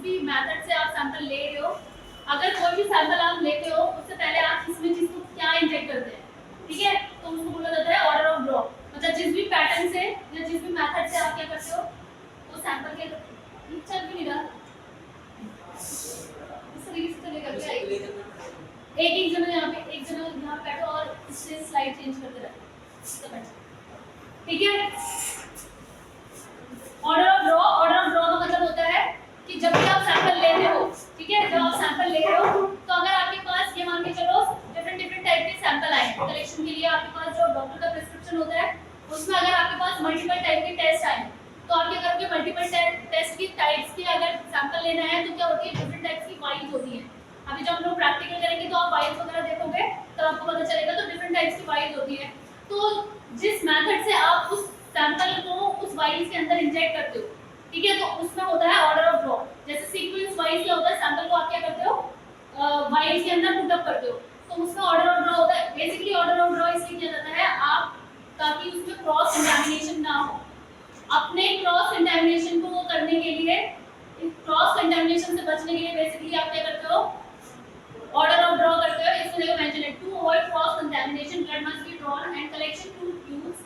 भी मेथड से आप सैंपल ले रहे हो, अगर कोई भी सैंपल आप लेते हो उससे पहले आप इसमें चीज को क्या इंजेक्ट करते हैं, ठीक है, तो उसको बोला जाता है ऑर्डर ऑफ ड्रॉ। मतलब जिस भी पैटर्न से या जिस भी मेथड से आप क्या करते हो वो सैंपल के चल भी नहीं रहा इस तरीके से चलेगा। एक जना यहाँ पे एक जना यहाँ बैठो और इससे स्लाइड चेंज करते रहो, ठीक है। ऑर्डर ऑफ ड्रॉ का मतलब होता है कि जब भी आप सैंपल लेते हो, ठीक है, जब आप सैंपल ले रहे हो तो अगर आपके पास ये मान के चलो डिफरेंट टाइप के सैंपल आए हैं कलेक्शन के लिए, आपके पास जो डॉक्टर का प्रिस्क्रिप्शन होता है उसमें अगर आपके पास मल्टीपल टाइप के टेस्ट आए तो आप क्या करोगे, मल्टीपल टेस्ट की टाइप्स के अगर सैंपल लेना है तो क्या होती है, डिफरेंट टाइप्स की वाइज होती है। अभी जब हम लोग प्रैक्टिकल करेंगे तो आप वाइज वगैरह देखोगे तो आपको पता चलेगा, तो डिफरेंट टाइप्स की वाइज होती है। तो जिस मेथड से आप उस सैंपल को उस वाइज के अंदर इंजेक्ट करते हो, ठीक है, तो उसमें होता है ऑर्डर ऑफ ड्रॉ। जैसे सीक्वेंस वाइज क्या होता है, सैंपल को आप क्या करते हो वाइज के अंदर पुट अप करते हो, तो उसमें ऑर्डर ऑफ ड्रॉ होता है। बेसिकली ऑर्डर ऑफ ड्रॉ इसलिए किया जाता है आप ताकि उसमें क्रॉस कंटामिनेशन ना हो। अपने क्रॉस कंटामिनेशन को करने के लिए, क्रॉस कंटामिनेशन से बचने के लिए बेसिकली आप क्या करते हो, ऑर्डर ऑफ ड्रॉ करते हो। इसमें देखो मेंशन है, to avoid cross contamination blood must be drawn and collection to tubes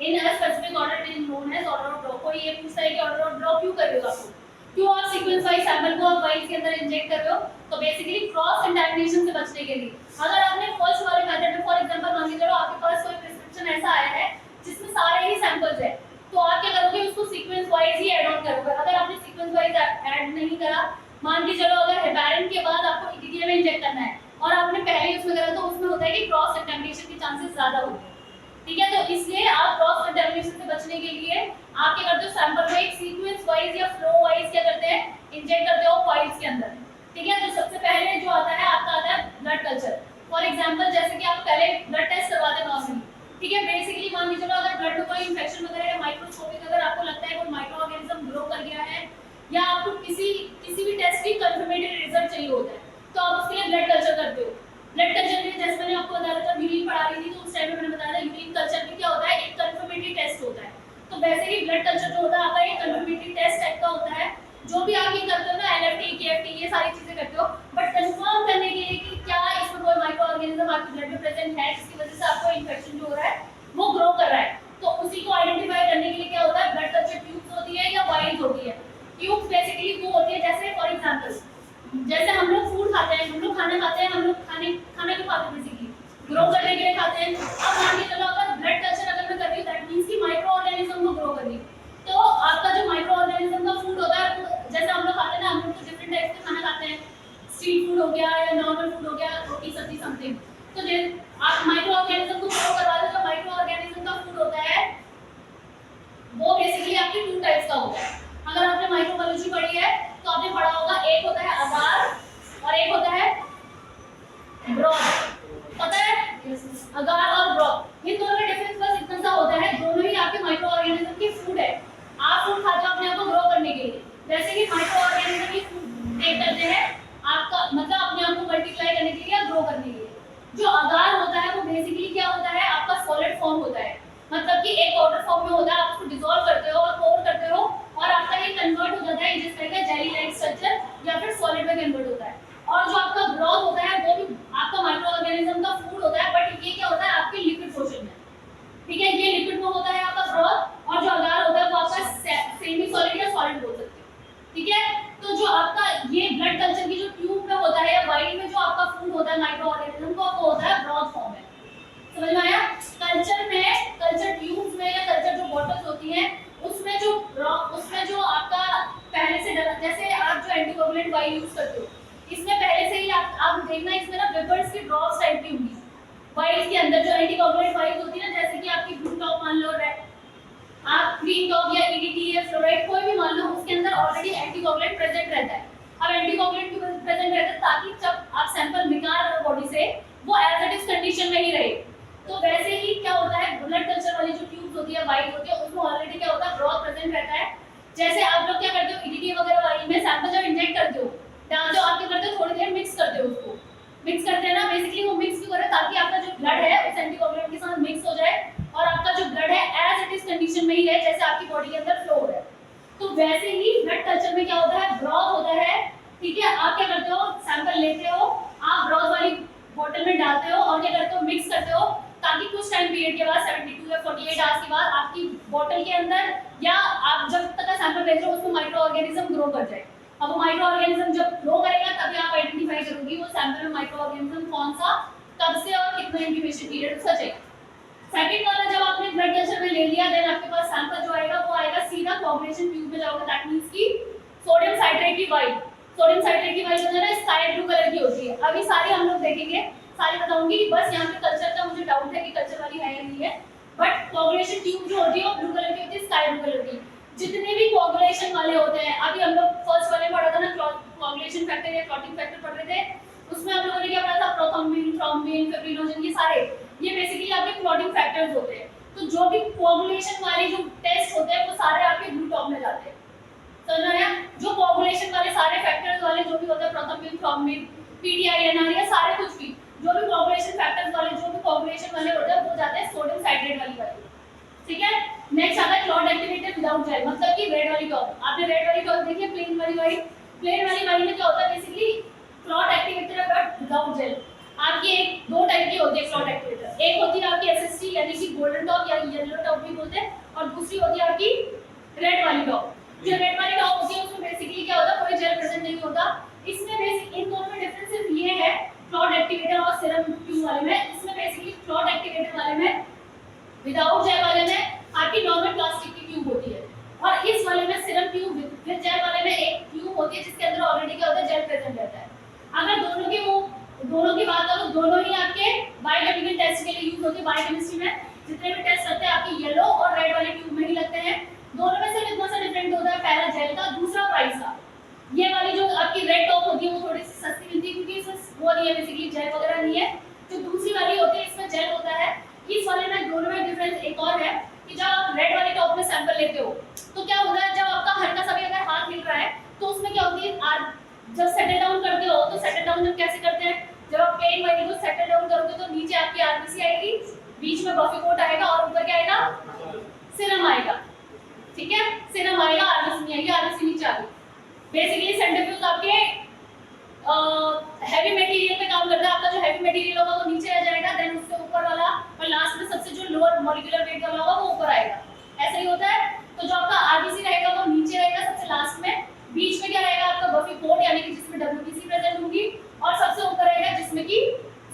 in a specific order is known as order of draw. कोई ये पूछता है कि ऑर्डर ऑफ ड्रॉ क्यों कर रहे हो आप, क्यों आप सीक्वेंस वाइज सैंपल को आप वाइज के अंदर इंजेक्ट कर रहे हो, तो बेसिकली क्रॉस कंटामिनेशन से बचने के लिए। अगर आपने फर्स्ट वाले मेथड में फॉर एग्जांपल मान के चलो आपके पास कोई प्रिस्क्रिप्शन ऐसा आया है जिसमें सारे ही सैंपल्स है, तो आप क्या करोगे, उसको sequence wise he add on करोगे। अगर आपने सीक्वेंस वाइज ऐड नहीं करा, मान के चलो अगर हेपारिन के बाद आपको ईटीटीए में इंजेक्ट करना है और आपने पहले उसमें करा, तो उसमें होता है कि क्रॉस कंटामिनेशन के चांसेस ज्यादा होते हैं, ठीक है। तो इसलिए आप क्रॉस कंटामिनेशन से बचने के लिए आप क्या करते हो, सैंपल को एक सीक्वेंस वाइज या फ्लो वाइज क्या करते हैं, इंजेक्ट करते हो फाइल्स के अंदर, ठीक है। तो सबसे पहले जो आता है आपका आता है ब्लड कल्चर। फॉर एग्जांपल जैसे कि आप पहले ब्लड टेस्ट करवाते हैं नॉर्मली, ठीक है। बेसिकली मान लीजिए चलो अगर ब्लड में कोई इंफेक्शन वगैरह या माइक्रोस्कोपिक अगर आपको लगता है कोई माइक्रो ऑर्गेनिज्म ग्रो कर गया है या आपको किसी भी टेस्ट की कंफर्मेटरी रिजल्ट चाहिए होता है, तो आप उसके लिए ब्लड कल्चर करते हो। ब्लड कल्चर में जैसे मैंने आपको बताया था, यूरिन पढ़ा रही थी तो उस टाइम में मैंने बताया था यूरिन कल्चर में क्या होता है, एक कंफर्मेटरी टेस्ट होता है। तो वैसे ही ब्लड कल्चर जो होता है आपका एक कंफर्मेटरी टेस्ट टाइप का होता है। जो भी आप ये करते हो ना, एलएफटी केएफटी ये सारी चीजें करते हो, बट कंफर्म करने के लिए कि क्या इसमें कोई माइक्रो ऑर्गेनिज्म आपके ब्लड में प्रेजेंट है जिसकी वजह से आपको इन्फेक्शन जो हो रहा है वो ग्रो कर रहा है, तो उसी को आइडेंटिफाई करने के लिए क्या होता है, ब्लड कल्चर ट्यूब्स होती है या वाइल्स होती है। ट्यूब्स बेसिकली वो होती है जैसे फॉर एग्जांपल जैसे हम लोग फूड खाते हैं, हम लोग खाना खाते हैं, हम लोग खाना क्यों खाते हैं, बेसिकली ग्रो करने के लिए खाते हैं। अब मान के चलो अगर ब्लड कल्चर अगर मैं कर रही हूं दैट मींस कि माइक्रो ऑर्गेनिज्म को ग्रो कर रही, तो आपका जो माइक्रो ऑर्गेनिज्म का फूड होता है, जैसे हम लोग खाते हैं ना, हम लोग तो डिफरेंट टाइप के खाना खाते हैं, स्ट्रीट फूड हो गया या नॉर्मल फूड हो गया, रोटी सब्जी समथिंग, तो आप माइक्रो ऑर्गेनिज्म को ग्रो करवा दो, तो माइक्रो ऑर्गेनिज्म का फूड होता है वो बेसिकली आपके टू टाइप्स का होता है। अगर आपने माइक्रोबायोलॉजी पढ़ी है तो आपने पढ़ा होगा, एक होता है अगार और एक होता है ब्रॉथ, पता है अगार और ब्रॉथ, इन दोनों का डिफरेंस बस इतना सा होता है, दोनों ही आपके माइक्रो ऑर्गेनिज्म की फूड है। आप फूड खाते हो अपने आप को ग्रो करने के लिए, वैसे ही माइक्रो ऑर्गेनिज्म की फूड टेक करते हैं आपका मतलब अपने आप को मल्टीप्लाई करने के लिए या ग्रो करने के लिए। जो अगार होता है वो बेसिकली क्या होता है, आपका सॉलिड फॉर्म होता है, मतलब कि एक पाउडर फॉर्म में होता है, आप उसको डिसॉल्व करते हो और पोर करते हो और आपका ये कन्वर्ट हो जाता है जिस तरह का जेली लाइक स्ट्रक्चर या फिर सॉलिड में कन्वर्ट होता है। और जो आपका ब्रॉथ होता है वो भी आपका माइक्रो ऑर्गेनिज्म का फूड होता है, बट ये क्या होता है आपके लिक्विड पोर्शन में, ठीक है, ये लिक्विड में होता है आपका ब्रॉथ, और जो अगार होता है वो आपका सेमी सॉलिड या सॉलिड बोल सकते हो, ठीक है। तो जो आपका ये ब्लड कल्चर की जो ट्यूब में होता है या वाइल में जो आपका फूड होता है माइक्रो ऑर्गेनिज्म का, वो होता है ब्रॉथ फॉर्म में, समझ में आया। कल्चर में, कल्चर ट्यूब्स में या कल्चर जो बॉटल्स होती हैं उसमें जो आपका पहले से जैसे आप जो एंटीकोगुलेंट वाइल यूज करते हो, इसमें पहले से ही आप देखना इसमें ना वेपर्स की ड्रॉप्स टाइप की होंगी वाइल्स के अंदर, जो एंटीकोगुलेंट वाइल्स होती है ना, जैसे कि आपकी ब्लू टॉप मान लो, रेड आप ग्रीन टॉप या ईडीटी या फ्लोराइड कोई भी मान लो, उसके अंदर ऑलरेडी एंटीकोगुलेंट प्रेजेंट रहता है। अब एंटीकोगुलेंट क्यों प्रेजेंट रहता है, ताकि जब आप सैंपल निकाल रहे हो बॉडी से वो एज इट इज कंडीशन में ही रहे। तो वैसे ही क्या होता है, ब्लड कल्चर वाली जो ट्यूब्स होती है वाइल होती है, उसमें ऑलरेडी क्या होता है, ब्रॉथ प्रेजेंट रहता है। जैसे आप लोग क्या करते हो, ईडीटी वगैरह वाली में सैंपल जब इंजेक्ट करते हो, डालते हो, आप क्या करते हो, थोड़ी देर मिक्स करते हो, उसको मिक्स करते हैं ना, बेसिकली वो मिक्स क्यों करें, ताकि आपका जो ब्लड है उस एंटीकोगुलेंट के साथ मिक्स हो जाए और आपका जो ब्लड है एज इट इज कंडीशन में ही रहे, जैसे आपकी बॉडी के अंदर फ्लो हो रहा है। तो वैसे ही ब्लड कल्चर में क्या होता है, ब्रॉथ होता है ठीक है, आप क्या करते हो, सैंपल लेते हो, आप ब्रॉथ वाली बोतल में डालते हो और क्या करते हो, मिक्स करते हो, ताकि कुछ टाइम पीरियड के बाद 72 या 48 आवर्स के बाद आपकी बोतल के अंदर या आप जब तक का सैंपल भेज रहे हो उसमें माइक्रो ऑर्गेनिज्म ग्रो कर जाए। अब वो माइक्रो ऑर्गेनिज्म जब ग्रो करेगा तभी आप आइडेंटिफाई करोगे वो सैंपल में माइक्रो ऑर्गेनिज्म कौन सा, कब से और कितना इंक्यूबेशन पीरियड उसका चाहिए। सेकंड वाला, जब आपने ब्लड कल्चर में ले लिया, देन आपके पास सैंपल जो आएगा वो आएगा सीधा कोआगुलेशन ट्यूब में जाओगे। दैट मींस कि सोडियम साइट्रेट की वाइल, सोडियम साइट्रेट की वाइल जो है ना स्काई ब्लू कलर की होती है। अभी सारी हम लोग देखेंगे, सारी बताऊंगी, बस यहाँ पे कल्चर का मुझे डाउट है कि कल्चर वाली है या नहीं है, बट कोआगुलेशन ट्यूब जो होती है वो ब्लू कलर की होती है, स्काई ब्लू कलर की। जितने भी कोआगुलेशन वाले होते हैं, अभी हम लोग फर्स्ट वाले पढ़ा था ना कोआगुलेशन फैक्टर या क्लॉटिंग फैक्टर पढ़ रहे थे, उसमें हम लोगों ने क्या पढ़ा था, प्रोथ्रोम्बिन, थ्रोम्बिन, फिब्रिनोजन, ये सारे ये बेसिकली आपके क्लॉटिंग फैक्टर्स होते हैं। तो जो भी कोआगुलेशन वाले जो टेस्ट होते हैं वो सारे आपके ब्लू टॉप में जाते हैं। समझ आया? जो कोआगुलेशन वाले सारे फैक्टर्स वाले जो भी होते हैं, प्रोथ्रोम्बिन, थ्रोम्बिन, पीडीआई, एनआर, ये सारे कुछ भी जो भी कोआगुलेशन फैक्टर्स वाले जो भी कोआगुलेशन वाले होते हैं वो जाते हैं सोडियम साइट्रेट वाली वाली। ठीक है, नेक्स्ट आता है क्लॉट एक्टिवेटेड विदाउट जेल, मतलब कि रेड वाली टॉप। आपने रेड वाली टॉप देखी है, प्लेन वाली वाली, प्लेन वाली वाली में क्या होता है, बेसिकली क्लॉट एक्टिवेटेड है बट विदाउट जेल। आपकी एक दो टाइप की होती है क्लॉट एक्टिवेटर, एक होती है आपकी एसएसटी यानी कि गोल्डन टॉप या येलो टॉप भी बोलते हैं, और दूसरी होती है आपकी रेड वाली टॉप। जो रेड वाली टॉप होती है उसमें बेसिकली क्या होता है, कोई जेल प्रेजेंट नहीं होता। इसमें बेसिक इन दोनों में डिफरेंस सिर्फ ये है क्लॉट एक्टिवेटर और सीरम ट्यूब वाले में। इसमें बेसिकली क्लॉट एक्टिवेटर वाले में विदाउट जेल वाले में आपकी नॉर्मल प्लास्टिक की ट्यूब होती है, और इस वाले में सीरम ट्यूब विद जेल वाले में एक ट्यूब होती है जिसके अंदर ऑलरेडी क्या होता है, जेल प्रेजेंट रहता है। अगर दोनों की बात करो, दोनों ही आपके बायोकेमिकल टेस्ट के लिए यूज होती है। बायोकेमिस्ट्री में जितने भी टेस्ट लगते हैं आपकी येलो और रेड वाले ट्यूब में ही लगते हैं। दोनों में सिर्फ इतना सा डिफरेंट होता है, पहला जेल का, दूसरा प्राइस का। ये वाली जो आपकी रेड टॉप होती है वो थोड़ी सी सस्ती मिलती है क्योंकि इसमें वो नहीं है, बेसिकली जेल वगैरह नहीं है। जो दूसरी वाली होती है इसमें जेल होता है। इस वाले में दोनों में डिफरेंस एक और है कि जब आप रेड वाली टॉप में सैंपल लेते हो तो क्या होता है, जब आपका हल्का सा भी अगर हाथ हिल रहा है तो उसमें क्या होती है, जब सेटल डाउन करते हो तो सेटल डाउन जब कैसे करते हैं, जब आप प्लेन वाली को सेटल डाउन करोगे तो नीचे आपकी आरबीसी आएगी, बीच में बफी कोट आएगा और ऊपर क्या आएगा, सीरम आएगा। ठीक है, सीरम आएगा, आरबीसी नहीं आएगी, आरबीसी नीचे आ गई। बेसिकली सेंट्रीफ्यूज आपके हैवी मटेरियल पे काम करता है। आपका जो हैवी मटेरियल होगा वो नीचे आ जाएगा, देन उससे ऊपर वाला और लास्ट में सबसे जो लोअर मॉलिक्यूलर वेट वाला होगा वो ऊपर आएगा। ऐसा ही होता है। तो जो आपका आरबीसी रहेगा वो नीचे रहेगा सबसे लास्ट में, बीच में क्या रहेगा आपका बफी कोट यानी कि जिसमें डब्ल्यूबीसी प्रेजेंट होगी, और सबसे ऊपर रहेगा जिसमें कि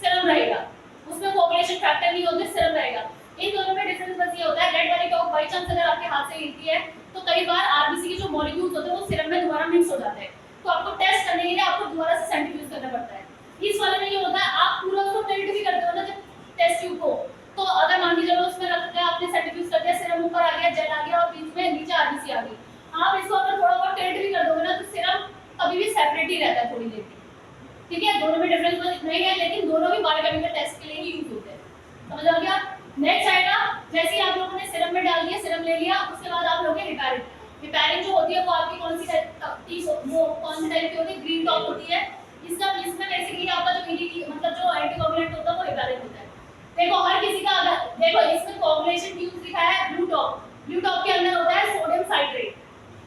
सीरम रहेगा। उसमें कोआगुलेशन फैक्टर नहीं होते, सीरम रहेगा। इन दोनों में डिफरेंस बस ये होता है, रेड वाली टॉप बाई चांस अगर आपके हाथ से गिरती है तो कई बार आरबीसी के जो मॉलिक्यूल्स होते हैं वो सीरम में दोबारा मिक्स हो जाते हैं, तो आपको टेस्ट करने के लिए आपको दोबारा से सेंट्रीफ्यूज करना पड़ता है। इस वाले में ये होता है, आप पूरा उसको टिल्ट भी करते हो ना जब टेस्ट ट्यूब को, तो अगर मान लीजिए उसमें रख दिया आपने, सेंट्रीफ्यूज कर दिया, सीरम ऊपर आ गया, जेल आ गया और बीच में नीचे आरबीसी आ गई, आप इसको अगर थोड़ा बहुत टिल्ट भी कर दोगे ना तो सीरम कभी भी सेपरेट ही रहता है थोड़ी देर के। ठीक है, दोनों में डिफरेंस बस इतना ही है, लेकिन दोनों भी बायोकेमिकल टेस्ट के लिए ही यूज होते हैं। समझ आ गया? नेक्स्ट आएगा, जैसे ही आप लोगों ने सीरम में डाल दिया, सीरम ले लिया, उसके बाद आप लोगे हेपारिन। हेपारिन जो होती है वो आपकी कौन सी टाइप, वो कौन सी टाइप की होती है, ग्रीन टॉप होती है। इसमें बेसिकली आपका जो ईडीटी मतलब जो एंटीकोगुलेंट होता है वो हेपारिन होता है। देखो हर किसी का अगर देखो इसमें कोगुलेशन ट्यूब लिखा है ब्लू टॉप, ब्लू टॉप के अंदर होता है सोडियम साइट्रेट,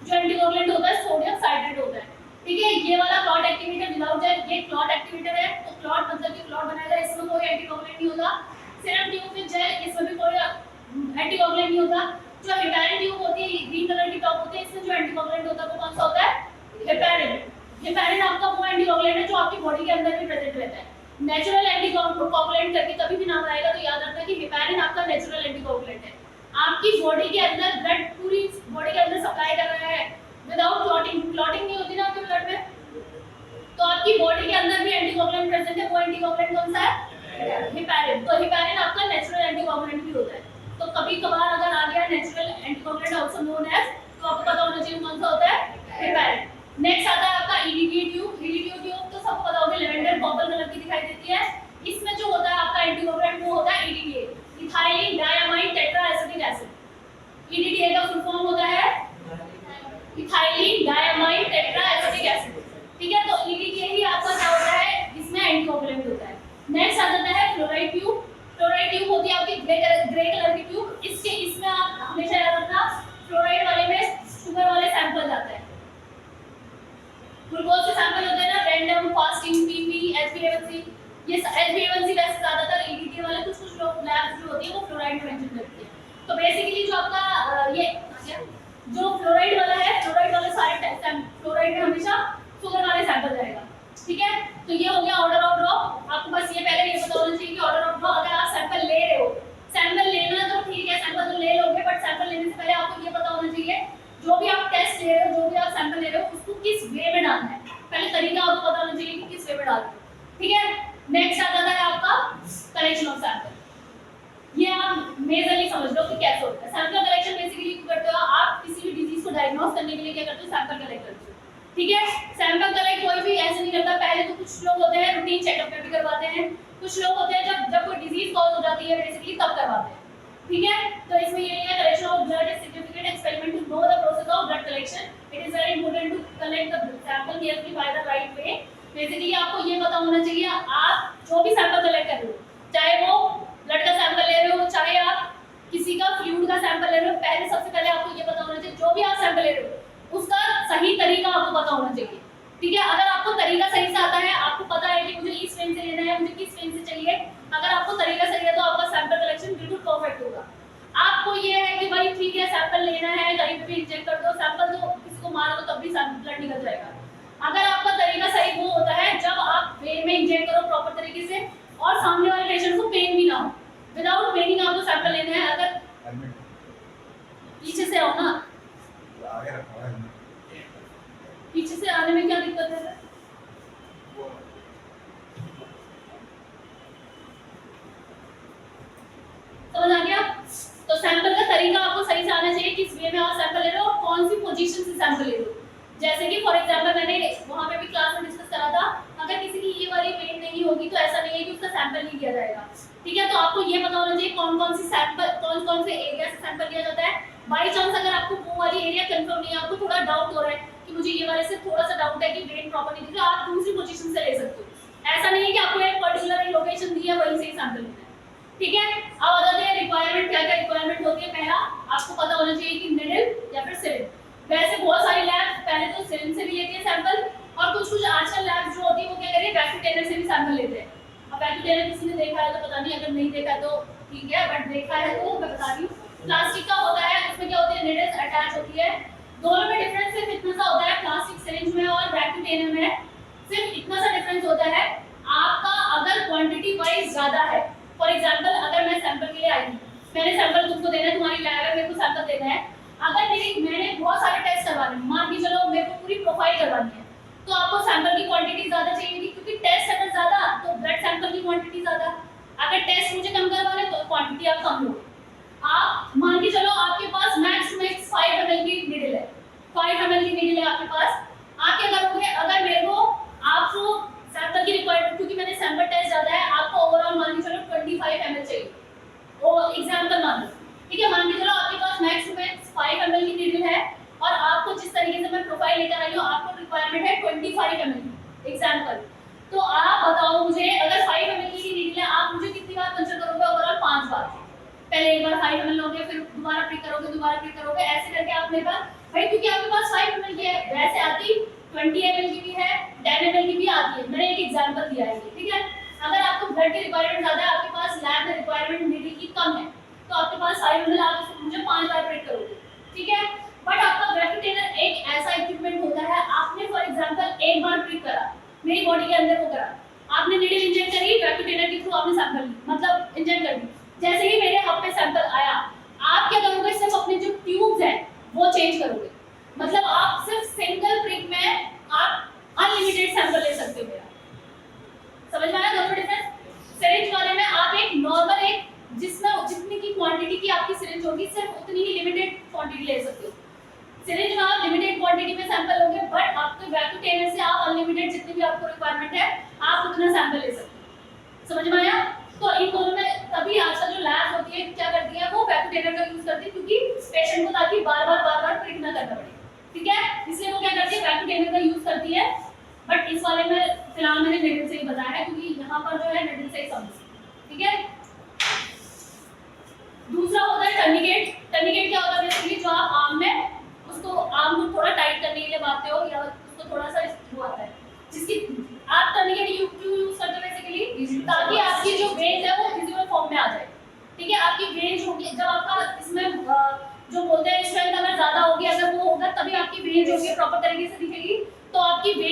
जो एंटीकोगुलेंट होता है सोडियम साइट्रेट होता है। ठीक है, ये वाला क्लॉट एक्टिवेटर विदाउट जेल, ये क्लॉट एक्टिवेटर है, तो क्लॉट मतलब कि क्लॉट बनाएगा, इसमें कोई एंटीकोगुलेंट नहीं होता। सीरम ट्यूब विद जेल, इसमें भी कोई एंटीकोगुलेंट नहीं होता। जो हेपारिन ट्यूब होती है ग्रीन कलर की टॉप होती है, इसमें जो एंटीकोगुलेंट होता है वो कौन सा होता है, हेपारिन। हेपारिन आपका वो एंटीकोगुलेंट है जो आपकी बॉडी के अंदर भी प्रेजेंट रहता है। नेचुरल एंटीकोगुलेंट करके कभी भी नाम आएगा तो याद रखना कि हेपारिन आपका नेचुरल एंटीकोगुलेंट है। आपकी बॉडी के अंदर ब्लड पूरी बॉडी के अंदर सप्लाई कर रहा है विदाउट क्लॉटिंग, क्लॉटिंग नहीं होती ना आपके ब्लड में, तो आपकी बॉडी के अंदर भी एंटीकोगुलेंट प्रेजेंट है। वो एंटीकोगुलेंट कौन सा है, हेपारिन। तो हेपारिन आपका नेचुरल एंटीकोगुलेंट भी होता है। तो कभी कभार अगर आ गया natural anticoagulant also known as, तो आपको पता होना चाहिए कौन सा होता है, हेपारिन। नेक्स्ट आता है आपका ईडीटी ट्यूब। ईडीटी ट्यूब तो सबको पता होगा, लेवेंडर पर्पल कलर की दिखाई देती है। इसमें जो होता है आपका एंटीकोगुलेंट वो होता है EDTA, ethylene diamine tetra acetic acid. EDTA का फुल फॉर्म होता है ethylene diamine tetra acetic acid. ठीक है, तो ईडीटीए ही आपका क्या होता है, इसमें एंटीकोगुलेंट होता है। नेक्स्ट आ जाता है फ्लोराइड ट्यूब। फ्लोराइड ट्यूब होती है आपकी ग्रे कलर की ट्यूब। इसमें आप हमेशा याद रखना फ्लोराइड वाले में शुगर वाले सैंपल जाते हैं। ग्लूकोज के सैंपल होते हैं ना, रैंडम, फास्टिंग, पीपी, HbA1c, ये HbA1c वैसे ज्यादातर EDT वाले कुछ लोग लैब्स जो होती है वो फ्लोराइड मेंशन करती है। तो बेसिकली जो आपका ये जो फ्लोराइड वाला है, फ्लोराइड वाले सारे फ्लोराइड में हमेशा शुगर वाले सैंपल रहेगा, ठीक है। तो ये हो गया ऑर्डर ऑफ ड्रॉ। आपको बस ये पहले ये पता होना चाहिए कि ऑर्डर ऑफ ड्रॉ, अगर आप सैंपल ले रहे हो, सैंपल लेना तो ठीक है, सैंपल तो ले लोगे, बट सैंपल लेने से पहले आपको ये पता होना चाहिए जो भी आप टेस्ट ले रहे हो, जो भी आप सैंपल ले रहे हो, उसको किस वे में डालना है। पहले तरीका आपको पता होना चाहिए कि किस वे में डालना है, ठीक है। नेक्स्ट आता है आपका कलेक्शन ऑफ सैंपल। ये आप मेजरली समझ लो कि कैसे होता है सैंपल कलेक्शन। बेसिकली क्या करते हो आप, किसी भी डिजीज को डायग्नोस करने के लिए क्या करते हो, सैंपल कलेक्ट करते हो, ठीक है। सैंपल कलेक्ट कोई भी ऐसे नहीं करता। पहले तो कुछ लोग होते हैं रूटीन चेकअप पे भी करवाते हैं, कुछ लोग होते हैं जब कोई डिजीज कॉज हो जाती है बेसिकली तब करवाते हैं, ठीक है। तो इसमें ये है collection of blood is significant experiment to know the process of blood collection. It is very important to collect the sample carefully by the right way. Basically आपको ये पता होना चाहिए आप जो भी सैंपल कलेक्ट कर रहे हो, चाहे वो ब्लड का सैंपल ले रहे हो, चाहे आप किसी का फ्लूइड का सैंपल ले रहे हो, पहले सबसे पहले आपको ये पता होना चाहिए जो भी आप सैंपल ले रहे हो उसका सही तरीका आपको पता होना चाहिए, ठीक है। अगर आपको तरीका सही से आता है, आपको पता है कि मुझे इस वेन से लेना है, मुझे किस वेन से चाहिए, अगर आपको तरीका सही है तो आपका सैंपल कलेक्शन बिल्कुल परफेक्ट होगा। आपको ये है कि भाई ठीक है सैंपल लेना है, कहीं पे भी इंजेक्ट कर दो सैंपल, तो किसी को मारो तो तब भी ब्लड निकल जाएगा। अगर आपका तरीका सही वो होता है जब आप वेन में इंजेक्ट करो प्रॉपर तरीके से और सामने वाले पेशेंट को पेन भी ना हो, विदाउट पेनिंग आपको सैंपल लेना है। अगर पीछे से आओ ना, पीछे से आने में क्या दिक्कत है? समझ आ गया? तो सैंपल का तरीका आपको सही से आना चाहिए, किस वे में आप सैंपल ले रहे हो और कौन सी पोजीशन से सैंपल ले रहे हो। जैसे कि फॉर एग्जांपल मैंने वहां पे भी क्लास में डिस्कस करा था, अगर किसी की ये वाली वेन नहीं होगी तो ऐसा नहीं है कि उसका सैंपल नहीं लिया जाएगा, ठीक है। तो आपको ये पता होना चाहिए कौन कौन सी सैंपल, कौन कौन से एरिया से सैंपल लिया जाता है। बाय चांस अगर आपको वो वाली एरिया कंफर्म नहीं है, आपको थोड़ा डाउट हो रहा है कि मुझे ये वाले से थोड़ा सा डाउट है कि वेन प्रॉपर नहीं दिख रहा, आप दूसरी पोजीशन से ले सकते हो। ऐसा नहीं है कि आपको एक पर्टिकुलर लोकेशन दी है वहीं से ही सैंपल लेना है, ठीक है। अब बताते हैं रिक्वायरमेंट, क्या क्या रिक्वायरमेंट होती है। पहला आपको पता होना चाहिए कि निडल या फिर सिरिंज। वैसे बहुत सारी लैब पहले तो सिरिंज से भी लेती है सैंपल, और कुछ कुछ आजकल लैब जो होती है वो क्या करें वैक्यूटेनर से भी सैंपल लेते हैं। अब वैक्यूटेनर किसी ने देखा है तो पता नहीं, अगर नहीं देखा तो ठीक है, बट देखा है तो मैं बता रही हूँ। प्लास्टिक का होता है, उसमें क्या होती है निडल्स अटैच होती है। दोनों में डिफरेंस सिर्फ इतना सा होता है, प्लास्टिक सिरिंज में और वैक्यूटेनर में सिर्फ इतना सा डिफरेंस होता है। आपका अगर क्वांटिटी वाइज ज्यादा है, फॉर एग्जांपल अगर मैं सैंपल के लिए आई हूं, मैंने सैंपल तुमको देना है, तुम्हारी लैब है, मेरे को सैंपल देना है। अगर मैंने बहुत सारे टेस्ट करवाने हैं, मान के चलो मेरे को पूरी प्रोफाइल करवानी है, तो आपको सैंपल की क्वांटिटी ज्यादा चाहिए, क्योंकि टेस्ट अगर ज्यादा तो ब्लड सैंपल की क्वांटिटी ज्यादा। अगर टेस्ट मुझे कम करवाने तो क्वांटिटी आप कम लोगे। आप मान के चलो आपके पास मैक्स टू मैक्स 5 ml की नीडल है, 5 ml की नीडल है आपके पास। आप क्या करोगे, अगर मेरे को आपको सैंपल की रिक्वायरमेंट, क्योंकि मैंने सैंपल टेस्ट ज्यादा है, आपको ओवरऑल मान के चलो 25 ml चाहिए, और एग्जांपल मान लो, ठीक है। मान के चलो आपके पास मैक्स टू मैक्स 5 ml की नीडल है और आपको जिस तरीके से मैं प्रोफाइल लेकर आई हूं, आपको रिक्वायरमेंट है 25 ml एग्जांपल। तो आप बताओ मुझे, अगर 5 ml की नीडल है, आप मुझे कितनी बार पंचर करोगे? ओवरऑल 5 बार। पहले एक बार 5 ml लोगे, फिर दोबारा प्रिक करोगे, दोबारा प्रिक करोगे, ऐसे करके आप मेरे पास भाई, क्योंकि आपके पास 5 ml की है, वैसे आती 20 ml की भी है, 10 ml की भी आती है। मैंने एक एग्जांपल दिया है, ठीक है। अगर आपको ब्लड की रिक्वायरमेंट ज्यादा है, आपके पास लैब में रिक्वायरमेंट नीडल की कम है, तो आपके पास 5 ml आप मुझे 5 बार प्रिक करोगे, ठीक है। बट आपका वैक्यूटेनर एक ऐसा इक्विपमेंट होता है, आपने फॉर एग्जांपल एक बार प्रिक करा, मेरी बॉडी के अंदर वो करा, आपने नीडल इंजेक्ट करी, वैक्यूटेनर के थ्रू आपने सैंपल मतलब इंजेक्ट कर दी। जैसे ही मेरे हाथ पे सैंपल आया, आप क्या करोगे, सिर्फ अपने जो ट्यूब्स हैं वो चेंज करोगे। मतलब आप सिर्फ सिंगल प्रिक में आप अनलिमिटेड सैंपल ले सकते हो। मेरा समझ में आया दोनों डिफरेंस? सिरिंज वाले में आप एक नॉर्मल, एक जिसमें जितनी की क्वांटिटी की आपकी सिरिंज होगी, सिर्फ उतनी ही लिमिटेड क्वांटिटी ले सकते हो। सिरिंज में आप लिमिटेड क्वांटिटी में सैंपल लोगे, बट आपके वैक्यूटेनर से आप अनलिमिटेड जितनी भी आपको रिक्वायरमेंट है आप उतना सैंपल ले सकते हो। समझ में आया? तो इन दोनों में तभी आजकल जो लैब होती है क्या करती है, वो वैक्यूटेनर का यूज करती है, क्योंकि पेशेंट को ताकि बार बार प्रिक ना करना पड़े, ठीक है। इसलिए वो क्या करती है, वैक्यूटेनर का यूज करती है। बट इस वाले में फिलहाल मैंने निडल से ही बताया है, क्योंकि यहाँ पर जो है निडल से ही समझ, ठीक है। दूसरा होता है टर्निकेट। टर्निकेट क्या होता है, बेसिकली जो आप आर्म में उसको आर्म को थोड़ा टाइट करने के लिए बांधते हो, या उसको थोड़ा सा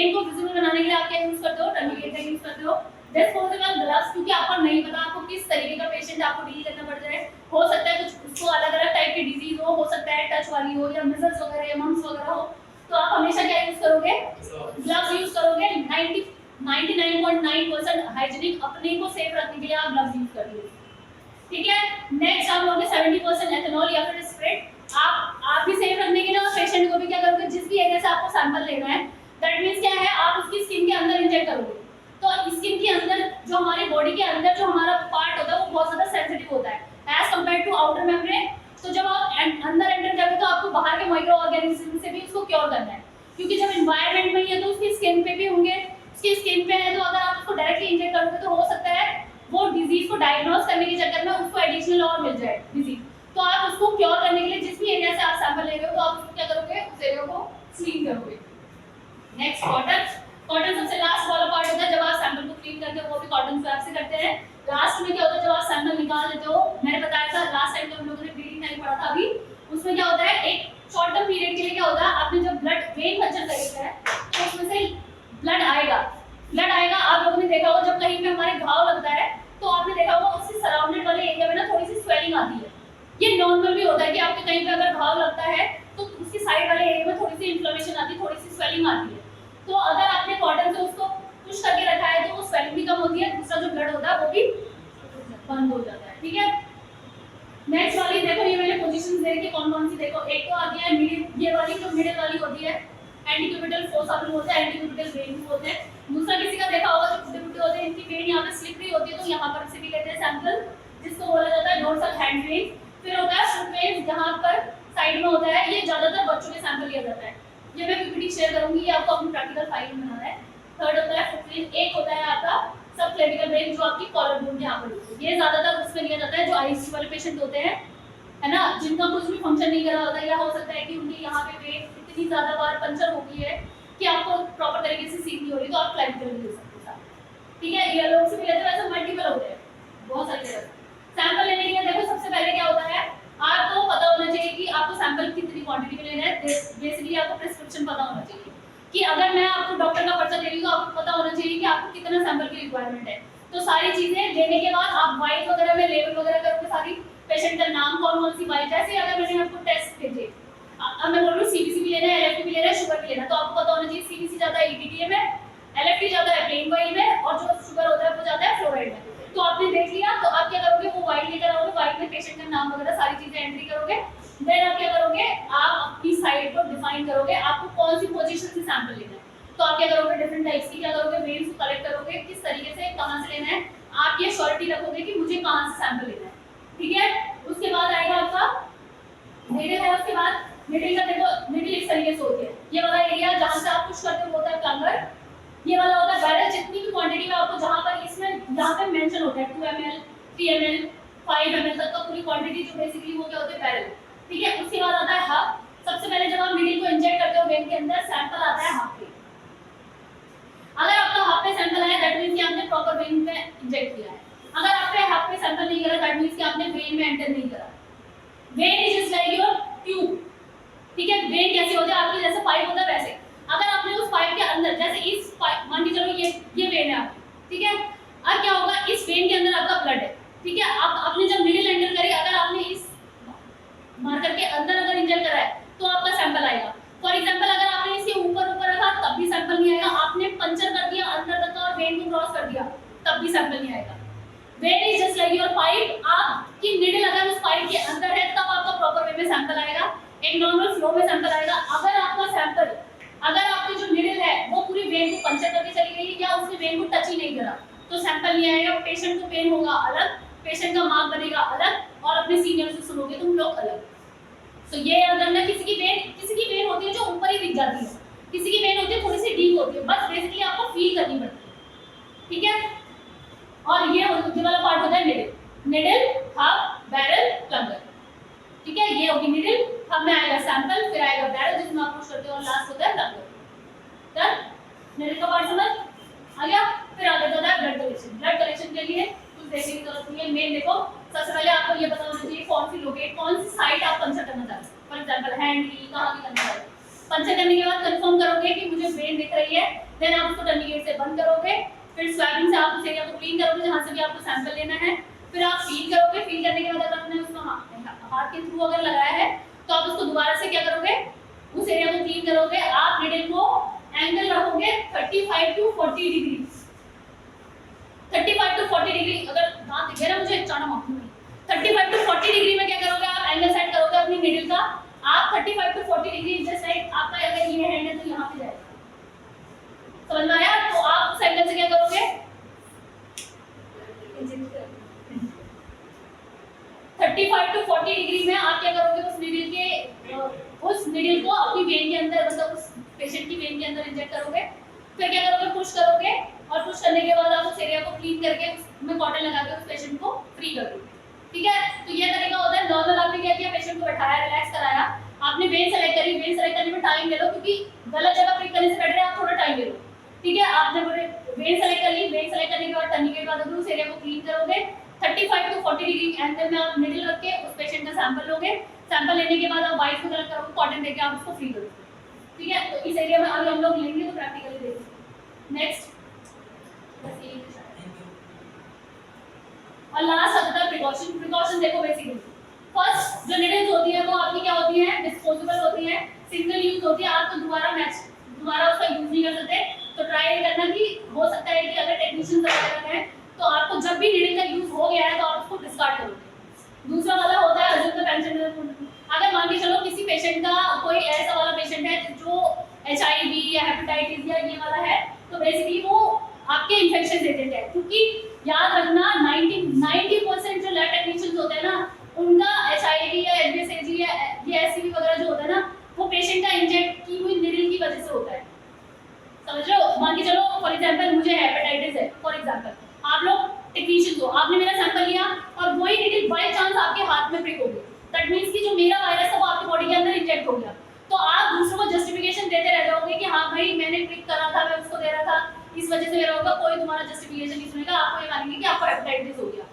वेन को विजिबल बनाने के लिए आप क्या यूज करते हो, टर्निकेट का यूज करते हो। डिस्पोजेबल ग्लव्स, क्योंकि आपको नहीं पता आपको किस तरीके का पेशेंट आपको डील करना पड़ जाए, हो सकता है कुछ उसको अलग अलग टाइप की डिजीज हो सकता है टच वाली हो या मिजल्स वगैरह या मम्स वगैरह हो, तो आप हमेशा क्या यूज करोगे, ग्लव्स यूज करोगे। 99.9% हाइजीनिक, अपने को सेफ रखने के लिए आप ग्लव्स यूज करिए, ठीक है। नेक्स्ट आप लोगे 70% एथेनॉल या फिर स्प्रेड। आप भी सेफ रखने के लिए और पेशेंट को भी क्या करोगे, जिस भी एरिया से आपको सैंपल लेना है, दैट मींस क्या है, आप उसकी स्किन के अंदर इंजेक्ट करोगे। तो स्किन के अंदर जो हमारी बॉडी के अंदर जो हमारा पार्ट होता है वो बहुत ज्यादा सेंसिटिव होता है as compared to outer membrane. तो जब आप अंदर एंटर करते हो तो आपको बाहर के माइक्रो ऑर्गेनिज्म से भी उसको क्योर करना है, क्योंकि जब एनवायरनमेंट में ही है तो उसकी स्किन पे भी होंगे, उसकी स्किन पे है तो अगर आप उसको डायरेक्टली इंजेक्ट करोगे तो हो सकता है वो डिजीज को डायग्नोस करने के चक्कर में उसको एडिशनल और मिल जाए डिजीज। तो आप उसको क्योर करने के लिए जिस भी एरिया से आप सैंपल ले रहे हो तो आप उसको क्या करोगे, उस एरिया को क्लीन करोगे। Next cotton. कॉटन सबसे लास्ट वाला पार्ट होता है, जब आप सैंपल को क्लीन करते हो वो भी कॉटन स्वैब से करते हैं। लास्ट में क्या होता है, जब आप सैंपल निकाल लेते हो, मैंने बताया था लास्ट टाइम जब हम लोगों ने ब्लीडिंग टाइम पढ़ा था अभी, उसमें क्या होता है, एक शॉर्ट टर्म पीरियड के लिए क्या होता है, आपने जब ब्लड वेन कल्चर करेगा है तो उसमें से ब्लड आएगा। आप लोगों ने देखा होगा जब कहीं पे हमारे घाव लगता है तो आपने देखा होगा उससे सराउंडेड वाले एरिया में ना थोड़ी सी स्वेलिंग आती है। ये नॉर्मल भी होता है कि आपके कहीं पे अगर घाव लगता है तो उसकी साइड वाले एरिया में थोड़ी सी इन्फ्लेमेशन आती है, थोड़ी सी स्वेलिंग आती है। तो अगर आपने कॉटन से उसको पुश करके रखा है तो वो स्वेलिंग भी कम होती है, दूसरा जो ब्लड होता है वो भी बंद हो जाता है, ठीक है। नेक्स्ट वाली देखो, ये मैंने पोजीशंस दे रखी कौन कौन सी, देखो एक तो आ गया है मिडिल, ये वाली जो मिडिल वाली होती है एंटीक्यूबिटल फोसा भी बोलते हैं, एंटीक्यूबिटल वेन भी बोलते हैं। दूसरा किसी का देखा होगा जो फुटे-फुटे होते हैं, इनकी वेन यहाँ पे स्लिपरी होती है तो यहाँ पर से भी लेते हैं सैंपल, जिसको बोला जाता है डोर्सल हैंड वेन। फिर होता है फुट वेन, जहाँ पर साइड में होता है, ये ज्यादातर बच्चों के सैंपल लिया जाता है। ये मैं पीपीटी शेयर करूंगी, ये आपको अपनी प्रैक्टिकल फाइल में बनाना है। थर्ड होता है फुट वेन। एक होता है आपका सब क्लेविकल वेन जो आपकी कॉलर बोन के यहाँ पर होती है, ये ज्यादातर उसमें लिया जाता है जो आईसीयू वाले पेशेंट होते हैं, है ना, जिनका कुछ भी फंक्शन नहीं कर रहा होता, या हो सकता है कि उनके यहाँ पे वेन इतनी ज्यादा बार पंचर हो गई है कि आपको प्रॉपर तरीके से सीख नहीं हो रही, तो आप क्लेविकल ले सकते हो, ठीक है। ये लोग से भी लेते हैं, वैसे मल्टीपल होते हैं बहुत सारे जगह। सैंपल लेने के लिए देखो सबसे पहले क्या होता है, आपको पता होना चाहिए कि आपको सैंपल कितनी क्वांटिटी में लेना है। बेसिकली आपको प्रिस्क्रिप्शन पता होना चाहिए कि अगर मैं आपको डॉक्टर का पर्चा दे रही हूँ तो आपको पता होना चाहिए कि आपको कितना सैंपल की रिक्वायरमेंट है। तो सारी चीजें देने के बाद आप वाइट वगैरह में लेबल वगैरह करोगे, सारी पेशेंट का नाम कौन सी वाइट, जैसे अगर मैंने आपको टेस्ट भेजे, अब मैं बोल रही हूँ सीबीसी भी लेना है, एलएफटी भी लेना है, शुगर भी लेना है, तो आपको पता होना चाहिए सीबीसी जाता है ईटीटीए में, एलएफटी जाता है प्लेन वाइट में, और जो शुगर होता है वो जाता है फ्लोराइड में। तो आपने देख लिया, तो आप क्या करोगे, वो वाइट लेकर आओगे, वाइट में पेशेंट का नाम वगैरह सारी चीजें एंट्री करोगे। देन आप क्या करोगे, आप अपनी साइड को डिफाइन करोगे आपको कौन सी पोजीशन से सैंपल लेना है। तो आप क्या करोगे, डिफरेंट टाइप्स की क्या करोगे, वेन्स को कलेक्ट करोगे, किस तरीके से कहां से लेना है, आप ये श्योरिटी रखोगे कि मुझे कहां से सैंपल लेना है, ठीक है। उसके बाद आएगा आपका निडिल है, उसके बाद निडिल का देखो, निडिल इस तरीके से होती है, ये वाला एरिया जहां से आप पुश करते हो होता है प्लंगर, ये वाला होता है बैरल, जितनी भी क्वांटिटी में आपको जहां पर इसमें यहां पे मेंशन होता है 2 ml 3 ml 5 ml तक का पूरी क्वांटिटी जो बेसिकली वो क्या होते हैं बैरल, ठीक है। उसके बाद आता है हब। सबसे पहले जब आप निडिल को इंजेक्ट करते हो वेन के अंदर, सैंपल आता है हब पे। अगर आपका हब पे सैंपल आया दैट मींस कि आपने प्रॉपर वेन में इंजेक्ट किया है। अगर आपके हब पे सैंपल नहीं करा दैट मींस कि आपने वेन में एंटर नहीं करा। When is just like your tube, ठीक है। वेन कैसे होता है, आपके जैसे पाइप होता है वैसे, अगर आपने उस पाइप के अंदर, जैसे इस पाइप, मान के चलो ये वेन है आपकी, ठीक है। अब क्या होगा, इस वेन के अंदर आपका ब्लड है, ठीक है। अब आपने जब निडिल एंटर करी, अगर आपने इस मार्कर के अंदर अगर इंजेक्ट करा है तो आपका सैंपल आएगा। फॉर एग्जांपल अगर आपने इसके ऊपर रखा तब भी सैंपल नहीं आएगा, आपने पंचर कर दिया अंदर तक और वेन को क्रॉस कर दिया तब भी सैंपल नहीं आएगा। When is just like your pipe, आपकी निडिल अगर उस पाइप के अंदर है तब आपका प्रॉपर वे में सैंपल आएगा, एक नॉर्मल फ्लो में सैंपल आएगा। अगर आपका सैंपल, अगर आपकी जो निडिल है वो पूरी वेन को पंचर करके चली गई या उसने वेन को टच ही नहीं करा तो सैंपल नहीं आएगा। पेशेंट को पेन होगा अलग, पेशेंट का मार्क बनेगा अलग, और अपने सीनियर से सुनोगे तुम लोग अलग। तो ये अगर ना किसी की वेन होती है जो ऊपर ही दिख जाती है, किसी की वेन होती है थोड़ी सी डीप होती है, बस बेसिकली आपको फील करनी पड़ती है, ठीक है। और ये वाला पार्ट होता है निडिल हब बैरल प्लंगर, ठीक है। ये होगी निडिल, हब में आएगा सैंपल, फिर आएगा बैरल जिसमें आप पुश करते हो, और लास्ट होता है प्लंगर। डन, निडिल का पार्ट समझ आ गया। फिर आगे होता है ब्लड कलेक्शन। ब्लड कलेक्शन के लिए कुछ देखने की जरूरत नहीं है, मेन देखो सबसे पहले आपको ये पता होना चाहिए कौन सी लोकेट, कौन सी साइट आप पंचर करना चाहते हो। फॉर एग्जांपल हैंड की कहां की करना है, पंचर करने के बाद कंफर्म करोगे कि मुझे वेन दिख रही है, देन आप उसको टर्निकेट से बंद करोगे, फिर स्वैबिंग से आप उस एरिया को क्लीन करोगे जहाँ से भी आपको सैंपल लेना है, फिर आप फील करोगे। फील करने के बाद अगर आपने उसको हाथ के थ्रू अगर लगाया है तो आप उसको दोबारा से क्या करोगे, उस एरिया को क्लीन करोगे। आप निडल को एंगल रखोगे 35 टू 40 डिग्री, 35 टू 40 डिग्री। अगर दांत दिख गया ना मुझे चाना मालूम नहीं, 35 टू 40 डिग्री में क्या करोगे, आप एंगल सेट करोगे अपनी निडल का। आप 35 टू 40 डिग्री जस्ट लाइक आपका अगर ये हैंड है तो यहाँ पे जाएगा, समझ में आया? तो आप उस एंगल से क्या करोगे, 35 टू 40 डिग्री में आप क्या करोगे, उस निडल को अपनी वेन के अंदर, मतलब उस पेशेंट की वेन के अंदर इंजेक्ट करोगे। फिर क्या करोगे, पुश करोगे, और पुश करने के बाद आप उस एरिया को क्लीन करके उसमें कॉटन लगा के उस पेशेंट को फ्री कर दोगे। ठीक है, तो ये तरीका होता है। नॉर्मल आपने क्या किया, पेशेंट को बैठाया, रिलैक्स कराया, आपने वेन सेलेक्ट करी। वेन सेलेक्ट करने में टाइम ले लो, क्योंकि गलत जगह प्रिक करने से बेटर है आप थोड़ा टाइम ले लो। ठीक है, आपने वेन सेलेक्ट कर ली। वेन सेलेक्ट करने के बाद टर्निकेट के बाद उस एरिया को क्लीन करोगे। 35 टू 40 डिग्री एंगल में आप निडल रख के उस पेशेंट का सैंपल लोगे। सैंपल लेने के बाद आप वाइस को कलर करोगे, कॉटन देके आप उसको फ्री करोगे। ठीक है, तो इस एरिया में अभी हम लोग लेंगे तो प्रैक्टिकली देखेंगे। नेक्स्ट और लास्ट आता है प्रिकॉशन। प्रिकॉशन देखो, बेसिकली फर्स्ट जो निडल्स होती है वो आपकी क्या होती है, डिस्पोजेबल होती है, सिंगल यूज होती है। आप तो दोबारा उसका यूज नहीं कर सकते। तो ट्राई करना कि हो सकता है कि अगर टेक्नीशियन वगैरह हैं तो आपको जब भी निडल का यूज हो गया है तो आप उसको डिस्कार्ड करोगे। दूसरा वाला होता है अर्जेंट पेशेंट। अगर मान के चलो किसी पेशेंट का कोई ऐसा वाला पेशेंट है जो HIV या हेपेटाइटिस या ये वाला है, तो बेसिकली वो आपके इन्फेक्शन एजेंट है। क्योंकि याद रखना 90% जो लैब टेक्नीशियंस होते हैं ना, उनका HIV या HBsAg या ये SCV वगैरह जो होता है ना, वो पेशेंट का इंजेक्ट की हुई निडल की वजह से होता है। समझ रहे हो? मान के चलो फॉर एग्जांपल मुझे हेपेटाइटिस है, फॉर एग्जांपल आप लोग टेक्नीशियन हो, आपने मेरा सैंपल लिया और वही निडल बाय चांस आपके हाथ में प्रिक हो गई। दैट मींस कि जो मेरा वायरस था वो आपकी बॉडी के अंदर इंजेक्ट हो गया। तो आप दूसरों को जस्टिफिकेशन देते रह जाओगे कि हाँ भाई मैंने प्रिक करा था, मैं उसको दे रहा था, इस वजह से मेरा होगा। कोई तुम्हारा जस्टिफिकेशन नहीं सुनेगा, आपको ये मानेंगे कि आपको हेपेटाइटिस हो गया।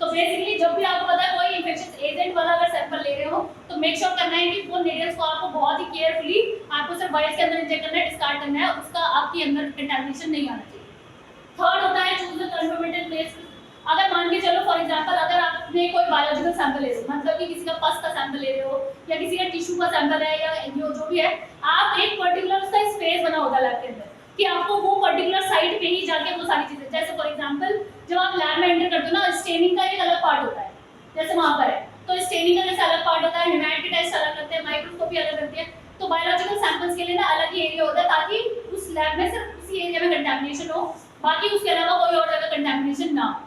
तो बेसिकली जब भी आपको पता है कोई इन्फेक्शन एजेंट वाला अगर सैंपल ले रहे हो तो मेक श्योर करना है कि वो निडल्स को आपको बहुत ही केयरफुली आपको सिर्फ वायरस के अंदर इंजेक्ट करना है, डिस्कार्ड करना है, उसका आपके अंदर कंटामिनेशन नहीं आना चाहिए। थर्ड होता है चूज द कंफर्मेटेड प्लेस। अगर मान के चलो फॉर एग्जांपल अगर आपने कोई बायोलॉजिकल सैंपल ले रहे हो, मतलब कि किसी का पस का सैंपल ले रहे हो या किसी का टिश्यू का सैंपल है या जो भी है, आप एक पर्टिकुलर उसका स्पेस बना होता है लैब के अंदर कि आपको वो पर्टिकुलर साइट पे ही जाके वो सारी चीजें, जैसे फॉर एग्जांपल जब आप लैब में एंटर करते हो ना, स्टेनिंग का एक अलग पार्ट होता है, जैसे वहां पर है तो स्टेनिंग का जैसे अलग पार्ट होता है, ह्यूमैनिटी टेस्ट अलग करते हैं, माइक्रोस्कोपी अलग करती है। तो बायोलॉजिकल सैंपल्स के लिए ना अलग ही एरिया होता है ताकि उस लैब में सिर्फ उसी एरिया में कंटामिनेशन हो, बाकी उसके अलावा कोई और जगह कंटामिनेशन ना हो।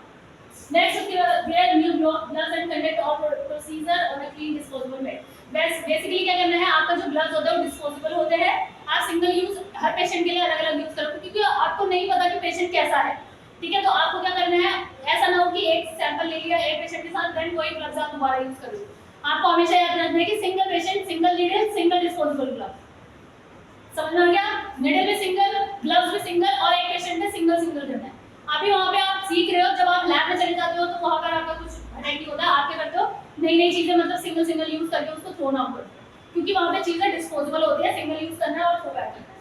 नेक्स्ट उसके बाद wear new gloves and conduct all procedure on a clean disposable bed. Basically क्या करना है, आपका जो ग्लव्स होता है वो डिस्पोजेबल होते हैं। आप सिंगल यूज हर पेशेंट के लिए अलग अलग यूज करो, क्योंकि आपको नहीं पता कि पेशेंट कैसा है। ठीक है, तो आपको क्या करना है, ऐसा ना हो कि एक सैंपल ले लिया एक पेशेंट के साथ देन कोई ग्लव्स आप दोबारा यूज करो। आपको हमेशा याद रखना है कि single patient single needle single disposable glove. समझ में आ गया? नीडल में सिंगल, ग्लव्स में सिंगल और एक पेशेंट में सिंगल करना है। अभी वहाँ पे आप सीख रहे हो, जब आप लैब में चले जाते हो तो वहाँ पर आपका कुछ वैरायटी होता है, आप क्या करते हो नई नई चीजें मतलब सिंगल यूज करके उसको थ्रो आउट करते हो, क्योंकि वहाँ पे चीजें डिस्पोजेबल होती है, सिंगल यूज करना है और थ्रो बैक करना है।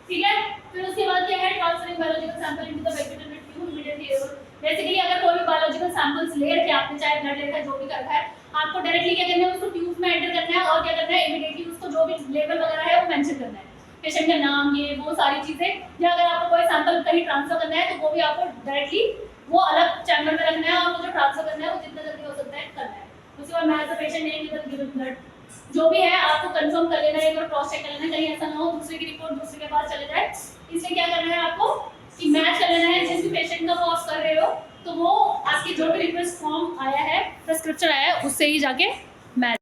ठीक है, फिर उसके बाद क्या है, transferring biological sample into the vegetable tube immediately able. Basically अगर कोई भी बायोलॉजिकल सैंपल्स ले रखे आपने, चाहे ब्लड लेकर जो भी करता है, आपको डायरेक्टली क्या करना है, उसको ट्यूब में एंटर करना है और क्या करना है, इमीडिएटली उसको जो भी लेवल वगैरह है वो मेंशन करना है, पेशेंट का नाम, ये वो सारी चीजें। या अगर आपको कोई सैंपल कहीं ट्रांसफर करना है तो वो भी आपको डायरेक्टली वो अलग चैम्बर में रखना है और वो जो ट्रांसफर करना है वो जितना जल्दी हो सकता है करना है। उसके बाद match the patient name with given blood, जो भी है आपको कंफर्म कर लेना है, एक बार क्रॉस चेक कर लेना है, कहीं ऐसा ना हो दूसरे की रिपोर्ट दूसरे के पास चले जाए। इसलिए क्या करना है आपको कि मैच कर लेना है, जिस भी पेशेंट का वो आप कर रहे हो तो वो आपकी जो भी रिक्वेस्ट फॉर्म आया है, प्रिस्क्रिप्शन आया है, उससे ही जाके मैच